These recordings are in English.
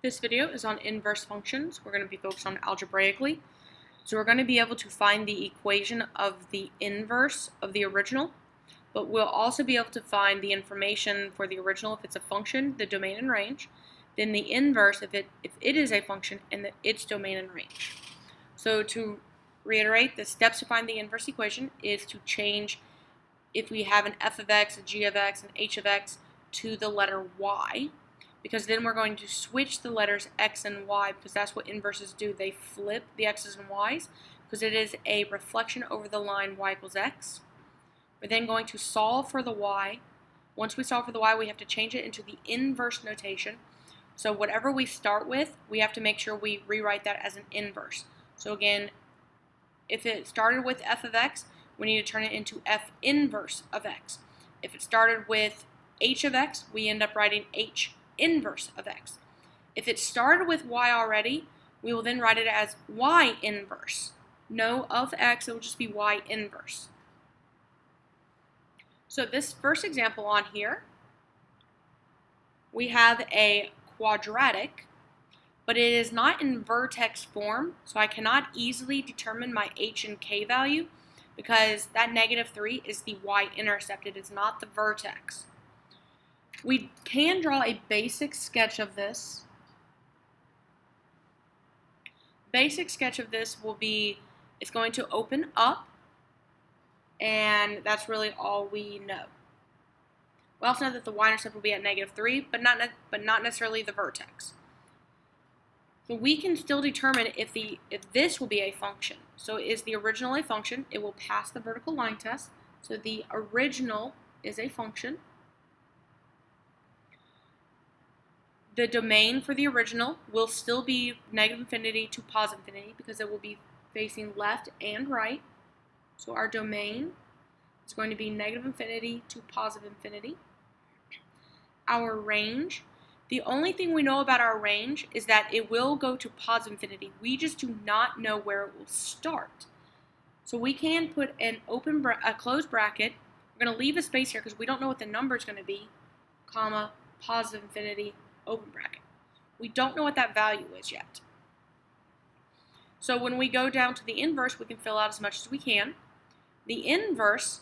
This video is on inverse functions. We're going to be focused on algebraically. So we're going to be able to find the equation of the inverse of the original, but we'll also be able to find the information for the original if it's a function, the domain and range, then the inverse if it is a function and its domain and range. So to reiterate, the steps to find the inverse equation is to change, if we have an f of x, a g of x, and h of x, to the letter y, because then we're going to switch the letters x and y, because that's what inverses do. They flip the x's and y's because it is a reflection over the line y equals x. We're then going to solve for the y. Once we solve for the y, we have to change it into the inverse notation. So whatever we start with, we have to make sure we rewrite that as an inverse. So again, if it started with f of x, we need to turn it into f inverse of x. If it started with h of x, we end up writing h inverse of x. If it started with y already, we will then write it as y inverse. No of x, it will just be y inverse. So this first example on here, we have a quadratic, but it is not in vertex form, so I cannot easily determine my h and k value because that -3 is the y-intercept. It is not the vertex. We can draw a basic sketch of this. Basic sketch of this will be, it's going to open up, and that's really all we know. We also know that the y-intercept will be at -3, but not necessarily the vertex. So we can still determine if this will be a function. So is the original a function? It will pass the vertical line test. So the original is a function. The domain for the original will still be -infinity to +infinity because it will be facing left and right. So our domain is going to be -infinity to +infinity. Our range, the only thing we know about our range is that it will go to +infinity. We just do not know where it will start. So we can put a closed bracket. We're going to leave a space here because we don't know what the number is going to be, comma, +infinity, open bracket. We don't know what that value is yet. So when we go down to the inverse, we can fill out as much as we can. The inverse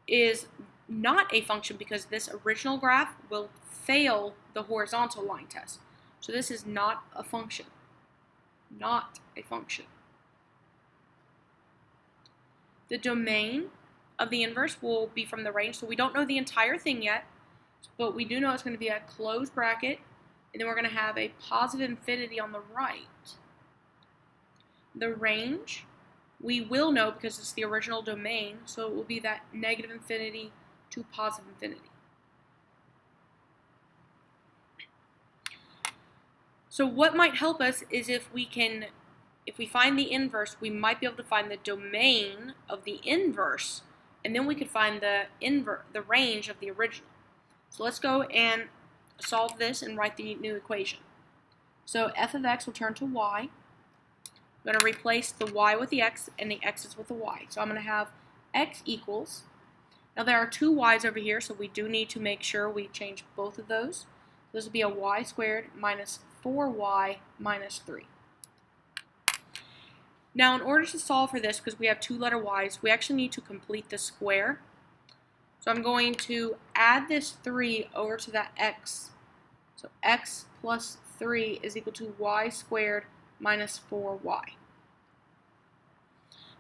is not a function because this original graph will fail the horizontal line test. So this is not a function. Not a function. The domain of the inverse will be from the range, so we don't know the entire thing yet. But we do know it's going to be a closed bracket, and then we're going to have a +infinity on the right. The range, we will know because it's the original domain, so it will be that -infinity to +infinity. So what might help us is if we find the inverse, we might be able to find the domain of the inverse, and then we could find the range of the original. So let's go and solve this and write the new equation. So f of x will turn to y. I'm going to replace the y with the x and the x's with the y. So I'm going to have x equals, now there are two y's over here, so we do need to make sure we change both of those. This will be a y squared minus 4y minus 3. Now in order to solve for this, because we have two letter y's, we actually need to complete the square. So I'm going to add this 3 over to that x. So x plus 3 is equal to y squared minus 4y.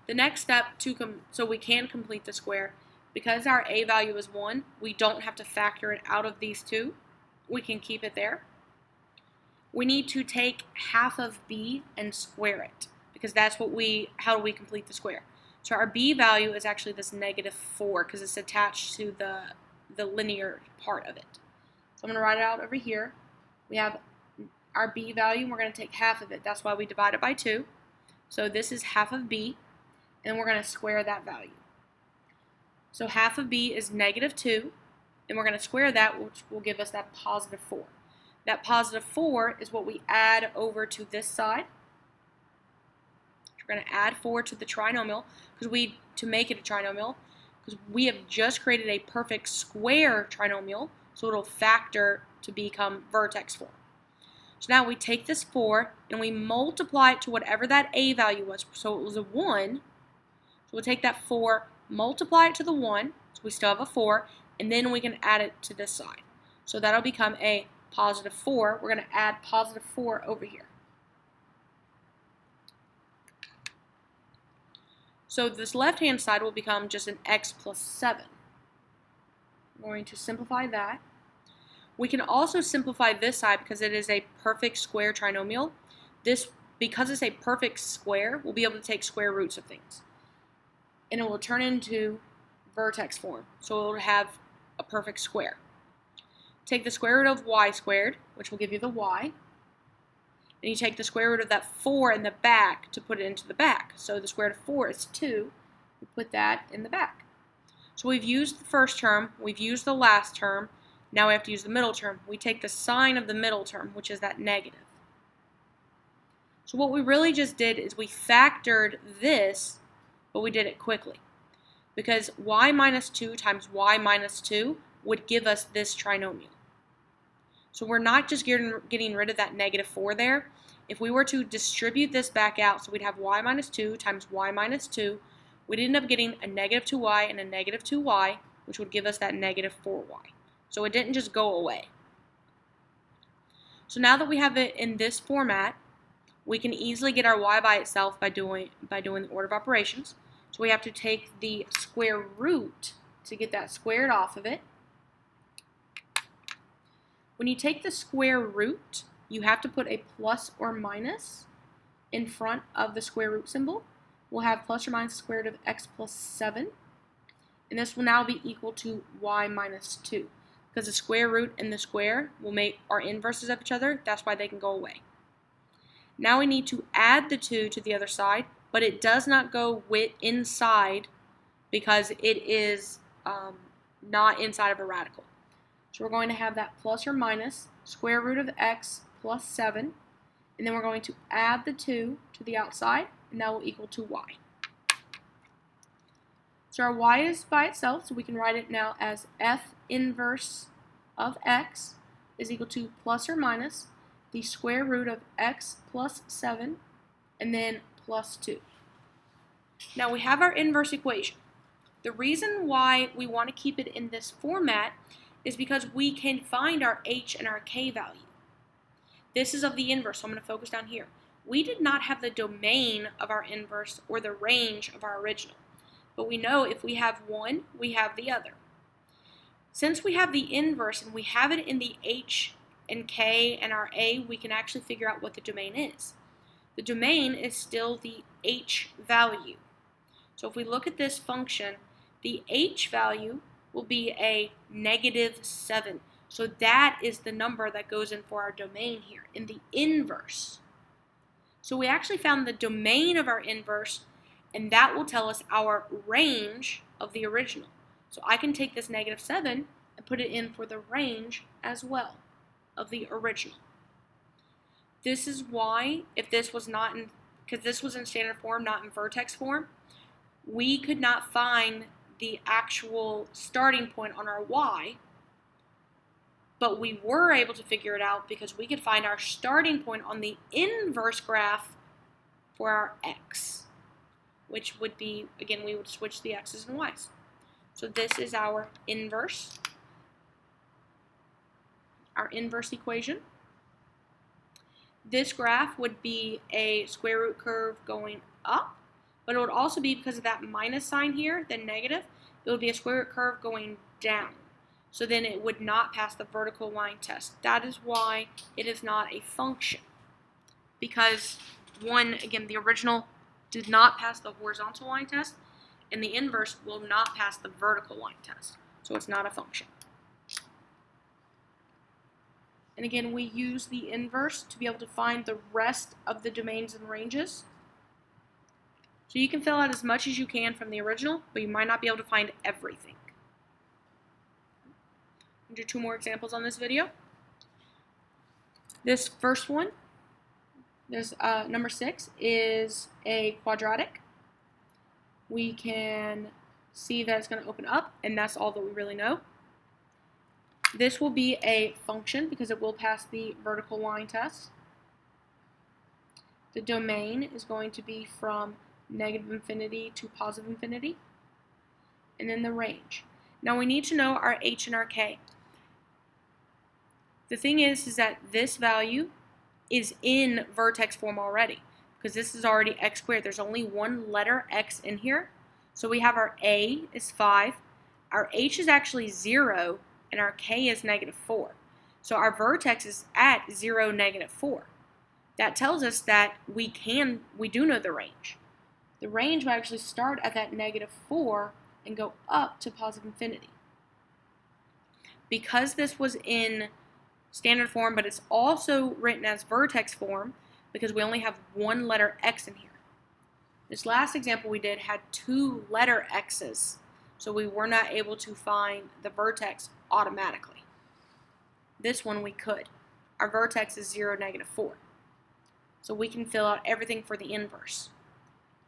The next step, so we can complete the square, because our a value is 1, we don't have to factor it out of these two. We can keep it there. We need to take half of b and square it, because that's how do we complete the square. So our b value is actually this -4 because it's attached to the linear part of it. So I'm going to write it out over here. We have our b value, and we're going to take half of it. That's why we divide it by 2. So this is half of b, and we're going to square that value. So half of b is -2, and we're going to square that, which will give us that +4. That +4 is what we add over to this side. We're going to add 4 to the trinomial to make it a trinomial, because we have just created a perfect square trinomial, so it'll factor to become vertex form. So now we take this 4 and we multiply it to whatever that a value was. So it was a 1. So we'll take that 4, multiply it to the 1, so we still have a 4, and then we can add it to this side. So that'll become a positive 4. We're going to add positive 4 over here. So this left-hand side will become just an x plus 7. I'm going to simplify that. We can also simplify this side because it is a perfect square trinomial. Because it's a perfect square, we'll be able to take square roots of things. And it will turn into vertex form. So it will have a perfect square. Take the square root of y squared, which will give you the y. And you take the square root of that 4 in the back to put it into the back. So the square root of 4 is 2. We put that in the back. So we've used the first term, we've used the last term, now we have to use the middle term. We take the sign of the middle term, which is that negative. So what we really just did is we factored this, but we did it quickly. Because y minus 2 times y minus 2 would give us this trinomial. So we're not just getting rid of that negative 4 there. If we were to distribute this back out, so we'd have y minus 2 times y minus 2, we'd end up getting a negative 2y and a negative 2y, which would give us that negative 4y. So it didn't just go away. So now that we have it in this format, we can easily get our y by itself by doing the order of operations. So we have to take the square root to get that squared off of it. When you take the square root, you have to put a plus or minus in front of the square root symbol. We'll have plus or minus the square root of x plus 7. And this will now be equal to y minus 2. Because the square root and the square will make our inverses of each other. That's why they can go away. Now we need to add the 2 to the other side, but it does not go inside because it is not inside of a radical. So we're going to have that plus or minus square root of x plus 7, and then we're going to add the 2 to the outside, and that will equal to y. So our y is by itself, so we can write it now as f inverse of x is equal to plus or minus the square root of x plus 7, and then plus 2. Now we have our inverse equation. The reason why we want to keep it in this format is because we can find our h and our k value. This is of the inverse, so I'm going to focus down here. We did not have the domain of our inverse or the range of our original. But we know if we have one, we have the other. Since we have the inverse and we have it in the h and k and our a, we can actually figure out what the domain is. The domain is still the h value. So if we look at this function, the h value will be a negative 7. So that is the number that goes in for our domain here in the inverse. So we actually found the domain of our inverse, and that will tell us our range of the original. So I can take this negative 7 and put it in for the range as well of the original. This is why, if this was not in, because this was in standard form, not in vertex form, we could not find the actual starting point on our y, but we were able to figure it out because we could find our starting point on the inverse graph for our x, which would be, again, we would switch the x's and y's. So this is our inverse equation. This graph would be a square root curve going up, but it would also be, because of that minus sign here, the negative, it would be a square root curve going down. So then it would not pass the vertical line test. That is why it is not a function. Because one, again, the original did not pass the horizontal line test, and the inverse will not pass the vertical line test. So it's not a function. And again, we use the inverse to be able to find the rest of the domains and ranges. So you can fill out as much as you can from the original, but you might not be able to find everything. I'll do 2 more examples on this video. This first one, this number 6, is a quadratic. We can see that it's going to open up, and that's all that we really know. This will be a function because it will pass the vertical line test. The domain is going to be from negative infinity to positive infinity. And then the range. Now we need to know our h and our k. The thing is that this value is in vertex form already because this is already x squared. There's only one letter x in here. So we have our a is 5, our h is actually 0, and our k is -4. So our vertex is at 0, -4. That tells us that we do know the range. The range will actually start at that -4 and go up to positive infinity. Because this was in standard form, but it's also written as vertex form because we only have one letter x in here. This last example we did had 2 letter x's, so we were not able to find the vertex automatically. This one we could. Our vertex is 0, -4. So we can fill out everything for the inverse.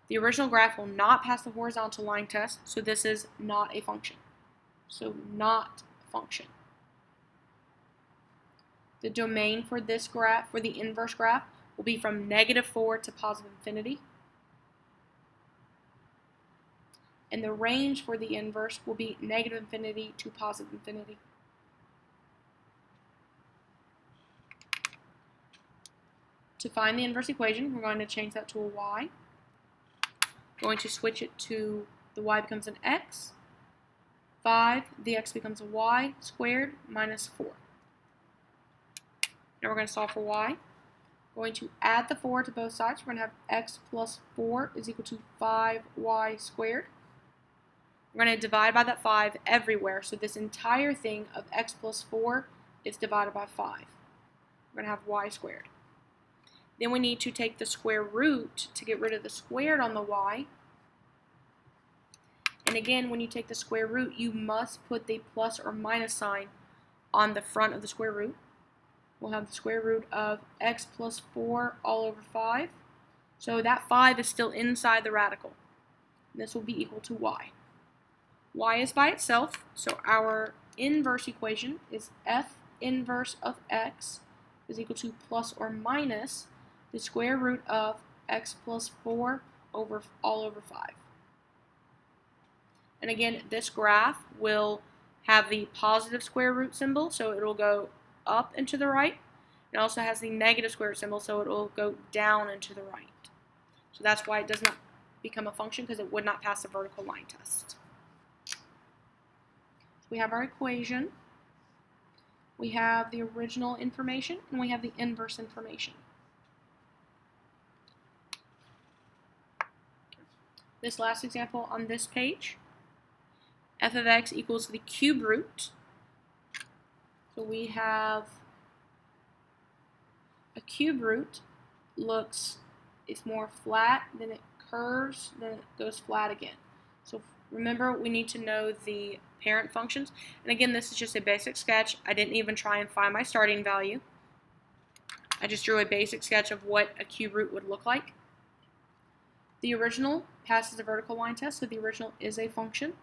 The original graph will not pass the horizontal line test, so this is not a function. So not a function. The domain for this graph, for the inverse graph, will be from -4 to positive infinity. And the range for the inverse will be negative infinity to positive infinity. To find the inverse equation, we're going to change that to a y. Going to switch it to the y becomes an x. 5, the x becomes a y squared minus 4. Now we're going to solve for y. Going to add the 4 to both sides. We're going to have x plus 4 is equal to 5y squared. We're going to divide by that 5 everywhere, so this entire thing of x plus 4 is divided by 5. We're going to have y squared. Then we need to take the square root to get rid of the squared on the y. And again, when you take the square root, you must put the plus or minus sign on the front of the square root. We'll have the square root of x plus 4 all over 5. So that 5 is still inside the radical. This will be equal to y. Y is by itself, so our inverse equation is f inverse of x is equal to plus or minus the square root of x plus 4 all over 5. And again, this graph will have the positive square root symbol, so it will go up and to the right. It also has the negative square root symbol, so it will go down and to the right. So that's why it does not become a function, because it would not pass the vertical line test. So we have our equation, we have the original information, and we have the inverse information. This last example on this page, f of x equals the cube root. So we have a cube root it's more flat, then it curves, then it goes flat again. So remember, we need to know the parent functions. And again, this is just a basic sketch. I didn't even try and find my starting value. I just drew a basic sketch of what a cube root would look like. The original passes the vertical line test, so the original is a function.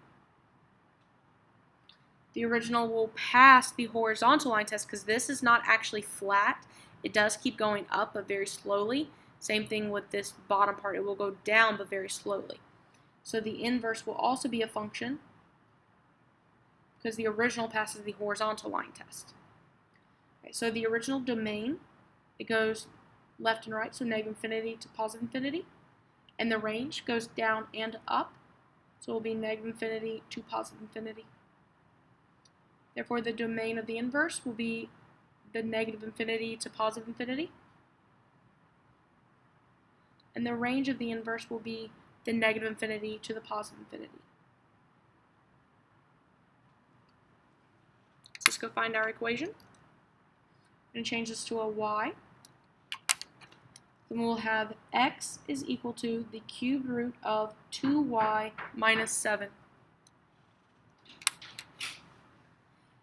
The original will pass the horizontal line test because this is not actually flat. It does keep going up, but very slowly. Same thing with this bottom part. It will go down, but very slowly. So the inverse will also be a function because the original passes the horizontal line test. Okay, so the original domain, it goes left and right, so negative infinity to positive infinity. And the range goes down and up, so it will be negative infinity to positive infinity. Therefore, the domain of the inverse will be the negative infinity to positive infinity. And the range of the inverse will be the negative infinity to the positive infinity. So let's go find our equation. I'm going to change this to a y. Then we'll have x is equal to the cube root of 2y minus 7.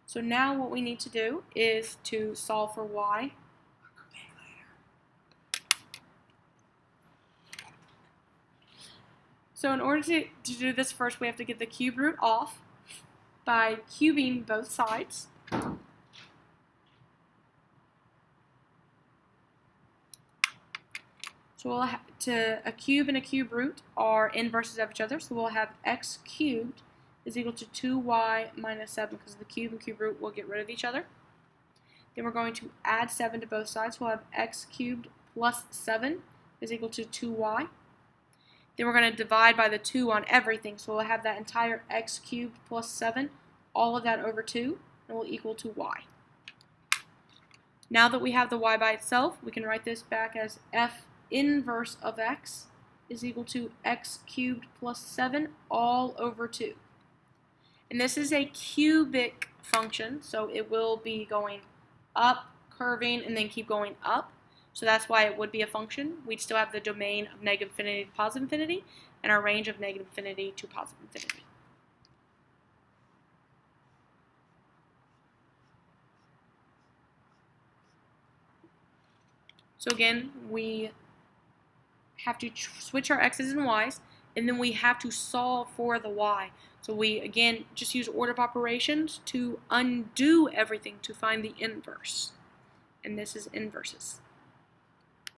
So now what we need to do is to solve for y. So in order to do this first, we have to get the cube root off by cubing both sides. So we'll a cube and a cube root are inverses of each other. So we'll have x cubed is equal to 2y minus 7 because the cube and cube root will get rid of each other. Then we're going to add 7 to both sides. We'll have x cubed plus 7 is equal to 2y. Then we're going to divide by the 2 on everything. So we'll have that entire x cubed plus 7, all of that over 2, and will equal to y. Now that we have the y by itself, we can write this back as f inverse of x is equal to x cubed plus 7 all over 2. And this is a cubic function, so it will be going up, curving, and then keep going up. So that's why it would be a function. We'd still have the domain of negative infinity to positive infinity, and our range of negative infinity to positive infinity. So again, we have to switch our x's and y's, and then we have to solve for the y. So we, again, just use order of operations to undo everything to find the inverse. And this is inverses.